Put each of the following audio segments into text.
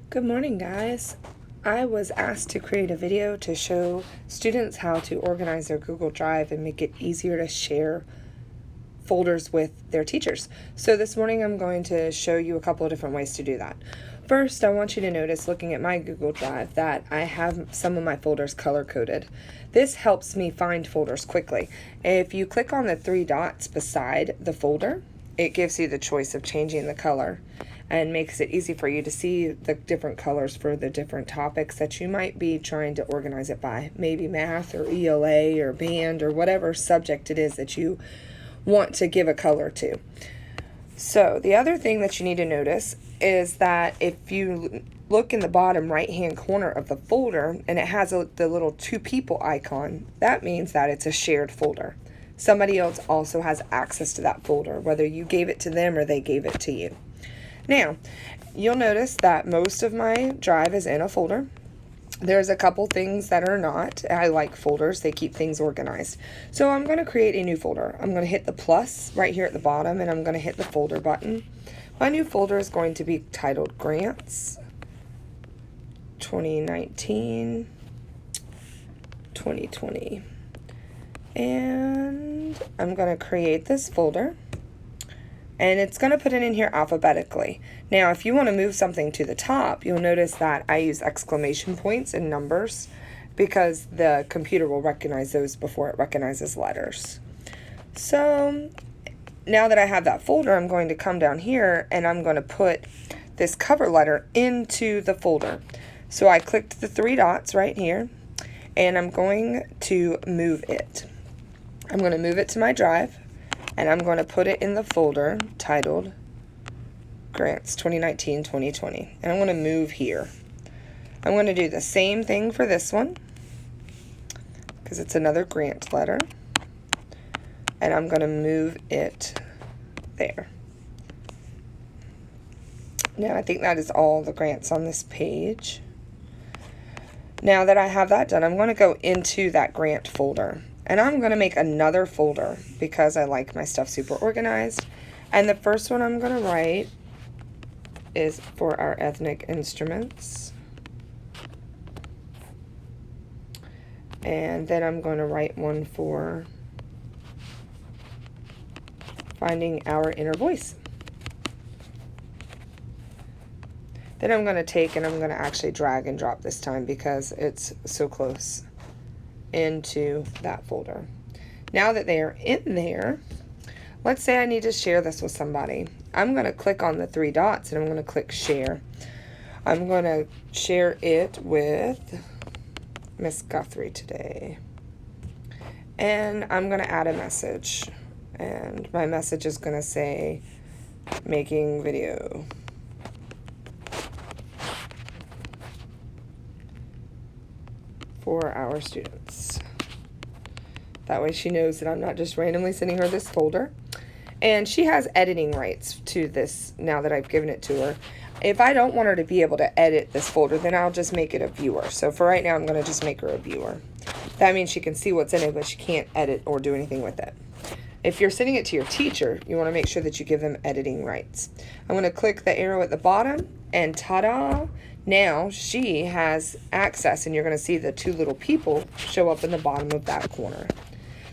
Good morning, guys. I was asked to create a video to show students how to organize their Google Drive and make it easier to share folders with their teachers. So this morning I'm going to show you a couple of different ways to do that. First, I want you to notice, looking at my Google Drive, that I have some of my folders color-coded. This helps me find folders quickly. If you click on the three dots beside the folder, it gives you the choice of changing the color and makes it easy for you to see the different colors for the different topics that you might be trying to organize it by. Maybe math or ELA or band or whatever subject it is that you want to give a color to. So the other thing that you need to notice is that if you look in the bottom right hand corner of the folder and it has the little two people icon, that means that it's a shared folder. Somebody else also has access to that folder, whether you gave it to them or they gave it to you. Now, you'll notice that most of my drive is in a folder. There's a couple things that are not. I like folders. They keep things organized. So I'm going to create a new folder. I'm going to hit the plus right here at the bottom, and I'm going to hit the folder button. My new folder is going to be titled Grants 2019 2020. And I'm going to create this folder. And it's going to put it in here alphabetically. Now, if you want to move something to the top, you'll notice that I use exclamation points and numbers because the computer will recognize those before it recognizes letters. So now that I have that folder, I'm going to come down here and I'm going to put this cover letter into the folder. So I clicked the three dots right here and I'm going to move it. I'm going to move it to my drive. And I'm going to put it in the folder titled Grants 2019-2020. And I'm going to move here. I'm going to do the same thing for this one because it's another grant letter. And I'm going to move it there. Now I think that is all the grants on this page. Now that I have that done, I'm going to go into that grant folder. And I'm going to make another folder because I like my stuff super organized. And the first one I'm going to write is for our ethnic instruments. And then I'm going to write one for finding our inner voice. Then I'm going to take and I'm going to actually drag and drop this time because it's so close into that folder. Now that they are in there, let's say I need to share this with somebody. I'm going to click on the three dots and I'm going to click share. I'm going to share it with Miss Guthrie today. And I'm going to add a message. And my message is going to say, making video. For our students. That way she knows that I'm not just randomly sending her this folder. And she has editing rights to this now that I've given it to her. If I don't want her to be able to edit this folder, then I'll just make it a viewer. So for right now, I'm going to just make her a viewer. That means she can see what's in it, but she can't edit or do anything with it. If you're sending it to your teacher, you want to make sure that you give them editing rights. I'm going to click the arrow at the bottom and ta-da! Now she has access and you're going to see the two little people show up in the bottom of that corner.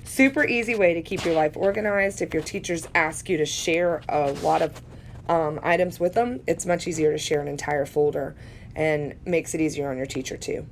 Super easy way to keep your life organized. If your teachers ask you to share a lot of items with them, it's much easier to share an entire folder and makes it easier on your teacher too.